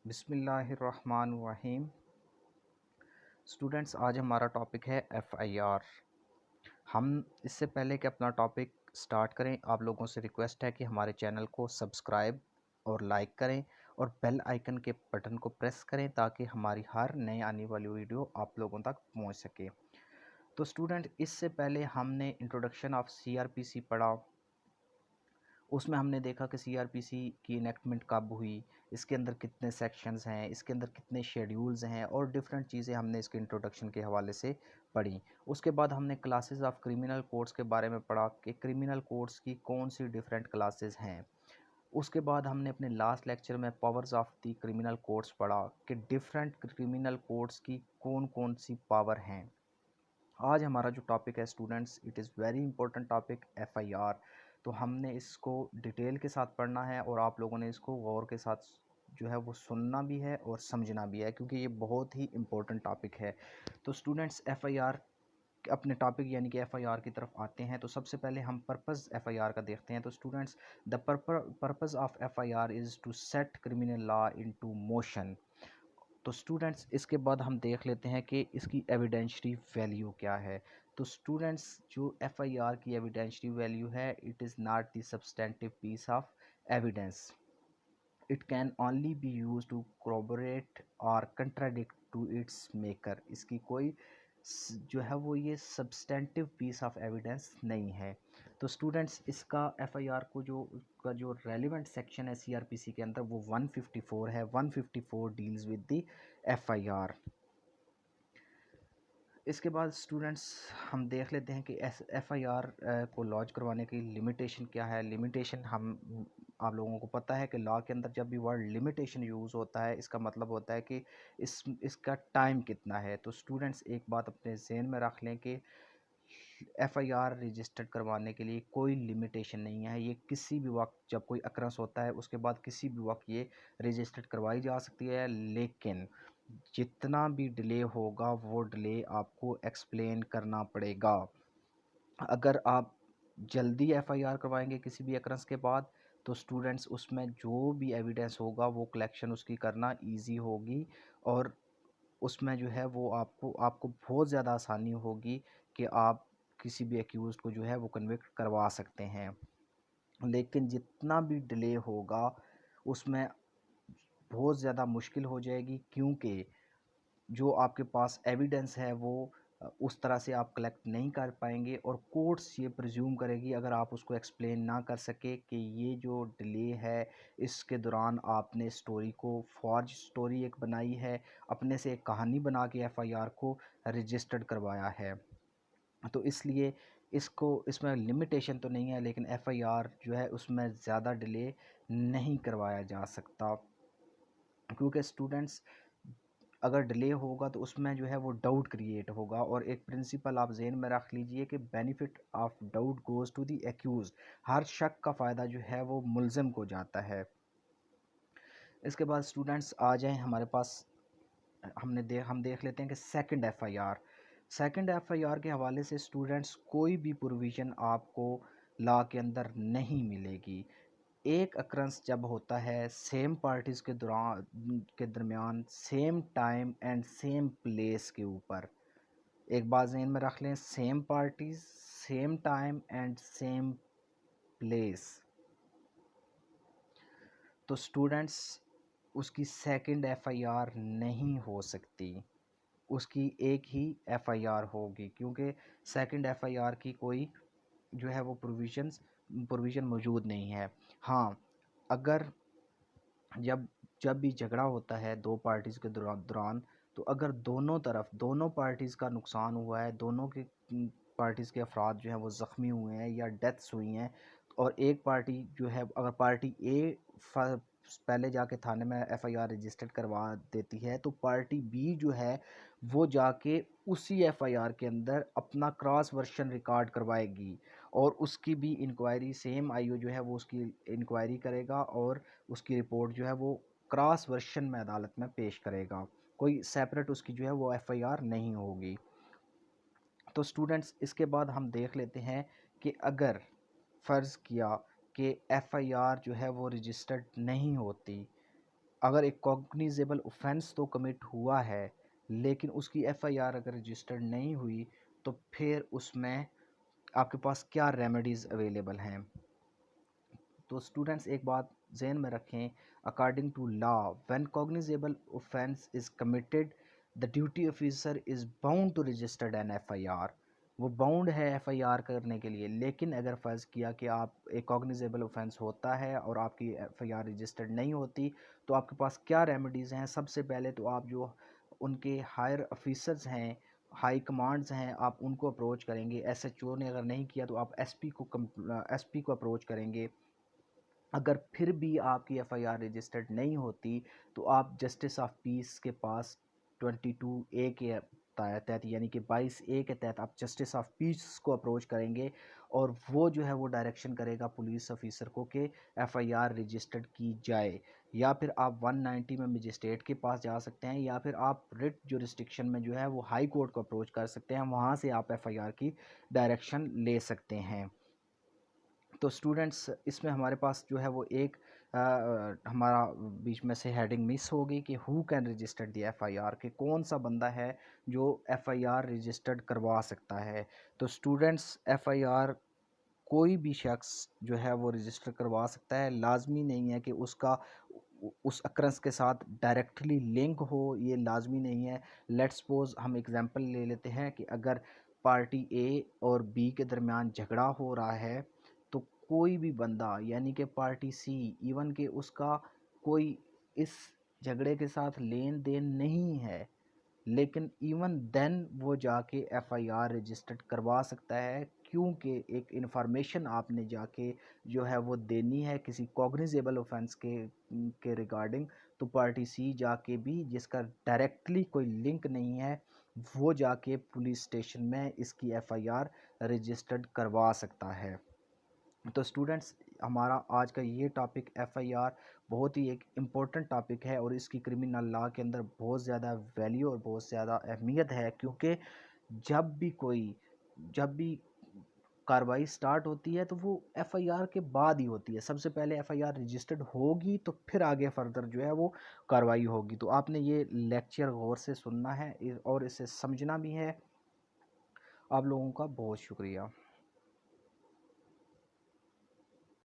بسم اللہ الرحمن الرحیم۔ اسٹوڈنٹس، آج ہمارا ٹاپک ہے ایف آئی آر۔ ہم اس سے پہلے کہ اپنا ٹاپک سٹارٹ کریں، آپ لوگوں سے ریکویسٹ ہے کہ ہمارے چینل کو سبسکرائب اور لائک کریں اور بیل آئیکن کے بٹن کو پریس کریں تاکہ ہماری ہر نئے آنے والی ویڈیو آپ لوگوں تک پہنچ سکے۔ تو اسٹوڈنٹ، اس سے پہلے ہم نے introduction of C R P C پڑھا۔ اس میں ہم نے دیکھا کہ سی آر پی سی کی انیکٹمنٹ کب ہوئی، اس کے اندر کتنے سیکشنز ہیں، اس کے اندر کتنے شیڈیولز ہیں اور ڈیفرنٹ چیزیں ہم نے اس کے انٹروڈکشن کے حوالے سے پڑھی۔ اس کے بعد ہم نے کلاسز آف کرمنل کوڈس کے بارے میں پڑھا کہ کرمنل کوڈس کی کون سی ڈیفرنٹ کلاسز ہیں۔ اس کے بعد ہم نے اپنے لاسٹ لیکچر میں powers of the criminal codes پڑھا کہ ڈیفرنٹ کرمنل کوڈس کی کون کون سی پاور ہیں۔ آج ہمارا جو ٹاپک ہے students, it is very important topic, F I R. تو ہم نے اس کو ڈیٹیل کے ساتھ پڑھنا ہے اور آپ لوگوں نے اس کو غور کے ساتھ جو ہے وہ سننا بھی ہے اور سمجھنا بھی ہے، کیونکہ یہ بہت ہی امپورٹنٹ ٹاپک ہے۔ تو اسٹوڈنٹس، ایف آئی آر اپنے ٹاپک یعنی کہ ایف آئی آر کی طرف آتے ہیں۔ تو سب سے پہلے ہم پرپز ایف آئی آر کا دیکھتے ہیں۔ تو students, the purpose of F I R is to set criminal law into motion. تو اسٹوڈنٹس، اس کے بعد ہم دیکھ لیتے ہیں کہ اس کی ایویڈینشری ویلیو کیا ہے۔ تو اسٹوڈنٹس، جو ایف آئی آر کی ایویڈینشری ویلیو ہے، it is not the substantive piece of evidence, it can only be use to corroborate or contradict to its maker. اس کی کوئی جو ہے وہ یہ سبسٹینٹیو پیس آف ایویڈینس نہیں ہے۔ تو اسٹوڈنٹس، اس کا ایف آئی آر کو جو ریلیونٹ سیکشن ہے سی آر پی سی کے اندر وہ 154 ہے۔ 154 deals with the F I R. اس کے بعد اسٹوڈنٹس، ہم دیکھ لیتے ہیں کہ ایف آئی آر کو لانچ کروانے کی لمیٹیشن کیا ہے۔ لمیٹیشن آپ لوگوں کو پتہ ہے کہ لا کے اندر جب بھی ورڈ لمیٹیشن یوز ہوتا ہے، اس کا مطلب ہوتا ہے کہ اس کا ٹائم کتنا ہے۔ تو اسٹوڈنٹس، ایک بات اپنے ذہن میں رکھ لیں کہ ایف آئی آر رجسٹرڈ کروانے کے لیے کوئی لمیٹیشن نہیں ہے۔ یہ کسی بھی وقت جب کوئی اکرنس ہوتا ہے اس کے بعد کسی بھی وقت یہ رجسٹرڈ کروائی جا سکتی ہے، لیکن جتنا بھی ڈیلے ہوگا وہ ڈیلے آپ کو ایکسپلین کرنا پڑے گا۔ اگر آپ جلدی ایف آئی آر کروائیں گے کسی بھی اکرنس کے بعد، تو اسٹوڈنٹس اس میں جو بھی ایویڈنس ہوگا وہ کلیکشن اس کی کرنا ایزی ہوگی، اور اس میں جو ہے وہ آپ کو بہت زیادہ آسانی ہوگی کہ آپ کسی بھی ایکیوزڈ کو جو ہے وہ کنوکٹ کروا سکتے ہیں۔ لیکن جتنا بھی ڈیلے ہوگا اس میں بہت زیادہ مشکل ہو جائے گی، کیونکہ جو آپ کے پاس ایویڈنس ہے وہ اس طرح سے آپ کلیکٹ نہیں کر پائیں گے، اور کورٹس یہ پریزیوم کرے گی اگر آپ اس کو ایکسپلین نہ کر سکے کہ یہ جو ڈیلے ہے اس کے دوران آپ نے سٹوری کو فارج سٹوری ایک بنائی ہے، اپنے سے ایک کہانی بنا کے ایف آئی آر کو رجسٹرڈ کروایا ہے۔ تو اس لیے اس میں لمیٹیشن تو نہیں ہے، لیکن ایف آئی آر جو ہے اس میں زیادہ ڈیلے نہیں کروایا جا سکتا، کیونکہ اسٹوڈنٹس اگر ڈیلے ہوگا تو اس میں جو ہے وہ ڈاؤٹ کریٹ ہوگا، اور ایک پرنسپل آپ ذہن میں رکھ لیجئے کہ benefit of doubt goes to the accused. ہر شک کا فائدہ جو ہے وہ ملزم کو جاتا ہے۔ اس کے بعد اسٹوڈنٹس آ جائیں ہمارے پاس، ہم دیکھ لیتے ہیں کہ second F I R. Second F I R کے حوالے سے اسٹوڈنٹس کوئی بھی پروویژن آپ کو لا کے اندر نہیں ملے گی۔ ایک اکرنس جب ہوتا ہے سیم پارٹیز کے درمیان same time and same place کے اوپر، ایک بات ذہن میں رکھ لیں، same parties, same time and same place, تو اسٹوڈنٹس اس کی سیکنڈ ایف آئی آر نہیں ہو سکتی، اس کی ایک ہی ایف آئی آر ہوگی، کیونکہ سیکنڈ ایف آئی آر کی کوئی جو ہے وہ پروویژن موجود نہیں ہے۔ ہاں، اگر جب بھی جھگڑا ہوتا ہے دو پارٹیز کے دوران، تو اگر دونوں پارٹیز کا نقصان ہوا ہے، دونوں کی پارٹیز کے افراد جو ہیں وہ زخمی ہوئے ہیں یا ڈیتھس ہوئی ہیں، اور ایک پارٹی جو ہے اگر پارٹی اے پہلے جا کے تھانے میں ایف آئی آر رجسٹرڈ کروا دیتی ہے، تو پارٹی بی جو ہے وہ جا کے اسی ایف آئی آر کے اندر اپنا کراس ورشن ریکارڈ کروائے گی، اور اس کی بھی انکوائری سیم آئی او جو ہے وہ اس کی انکوائری کرے گا، اور اس کی رپورٹ جو ہے وہ کراس ورشن میں عدالت میں پیش کرے گا، کوئی سیپریٹ اس کی جو ہے وہ ایف آئی آر نہیں ہوگی۔ تو اسٹوڈنٹس، اس کے بعد ہم دیکھ لیتے ہیں کہ اگر فرض کیا کہ ایف آئی آر جو ہے وہ رجسٹرڈ نہیں ہوتی، اگر ایک کوگنیزیبل اوفینس تو کمٹ ہوا ہے لیکن اس کی ایف آئی آر اگر رجسٹرڈ نہیں ہوئی تو پھر اس میں آپ کے پاس کیا ریمیڈیز اویلیبل ہیں. تو اسٹوڈنٹس ایک بات ذہن میں رکھیں، according to law when cognizable offence is committed the duty officer is bound to registered an F I R. وہ باؤنڈ ہے ایف آئی آر کرنے کے لیے. لیکن اگر فرض کیا کہ آپ ایک کوگنیزیبل اوفینس ہوتا ہے اور آپ کی ایف آئی آر رجسٹرڈ نہیں ہوتی تو آپ کے پاس کیا ریمیڈیز ہیں؟ سب سے پہلے تو آپ جو ان کے ہائر آفیسرز ہیں، ہائی کمانڈز ہیں، آپ ان کو اپروچ کریں گے. ایس ایچ او نے اگر نہیں کیا تو آپ ایس پی کو اپروچ کریں گے. اگر پھر بھی آپ کی ایف آئی آر رجسٹرڈ نہیں ہوتی تو آپ جسٹس آف پیس کے پاس 22A کے تحت یعنی کہ 22A کے تحت آپ جسٹس آف پیس کو اپروچ کریں گے اور وہ جو ہے وہ ڈائریکشن کرے گا پولیس آفیسر کو کہ ایف آئی آر رجسٹرڈ کی جائے. یا پھر آپ 190 میں مجسٹریٹ کے پاس جا سکتے ہیں، یا پھر آپ ریٹ جورسڈکشن میں جو ہے وہ ہائی کورٹ کو اپروچ کر سکتے ہیں، وہاں سے آپ ایف آئی آر کی ڈائریکشن لے سکتے ہیں. تو اسٹوڈنٹس اس میں ہمارے پاس جو ہے وہ ایک ہمارا بیچ میں سے ہیڈنگ مس ہوگی کہ who can registered the F I R, کہ کون سا بندہ ہے جو ایف آئی آر رجسٹرڈ کروا سکتا ہے. تو اسٹوڈنٹس ایف آئی آر کوئی بھی شخص جو ہے وہ رجسٹر کروا سکتا ہے. لازمی نہیں ہے کہ اس کا اس اکرنس کے ساتھ ڈائریکٹلی لنک ہو، یہ لازمی نہیں ہے. لیٹ سپوز ہم اگزامپل لے لیتے ہیں کہ اگر پارٹی اے اور بی کے درمیان جھگڑا ہو رہا ہے تو کوئی بھی بندہ یعنی کہ پارٹی سی ایون کہ اس کا کوئی اس جھگڑے کے ساتھ لین دین نہیں ہے لیکن ایون دین وہ جا کے ایف آئی آر رجسٹرڈ کروا سکتا ہے، کیونکہ ایک انفارمیشن آپ نے جا کے جو ہے وہ دینی ہے کسی کوگنیزیبل اوفینس کے ریگارڈنگ. تو پارٹی سی جا کے بھی جس کا ڈائریکٹلی کوئی لنک نہیں ہے وہ جا کے پولیس اسٹیشن میں اس کی ایف آئی آر رجسٹرڈ کروا سکتا ہے. تو اسٹوڈنٹس ہمارا آج کا یہ ٹاپک ایف آئی آر بہت ہی ایک امپورٹنٹ ٹاپک ہے اور اس کی کرمنل لا کے اندر بہت زیادہ ویلیو اور بہت زیادہ اہمیت ہے، کیونکہ جب بھی کاروائی سٹارٹ ہوتی ہے تو وہ ایف آئی آر کے بعد ہی ہوتی ہے. سب سے پہلے ایف آئی آر رجسٹرڈ ہوگی تو پھر آگے فردر جو ہے وہ کاروائی ہوگی. تو آپ نے یہ لیکچر غور سے سننا ہے اور اسے سمجھنا بھی ہے. آپ لوگوں کا بہت شکریہ.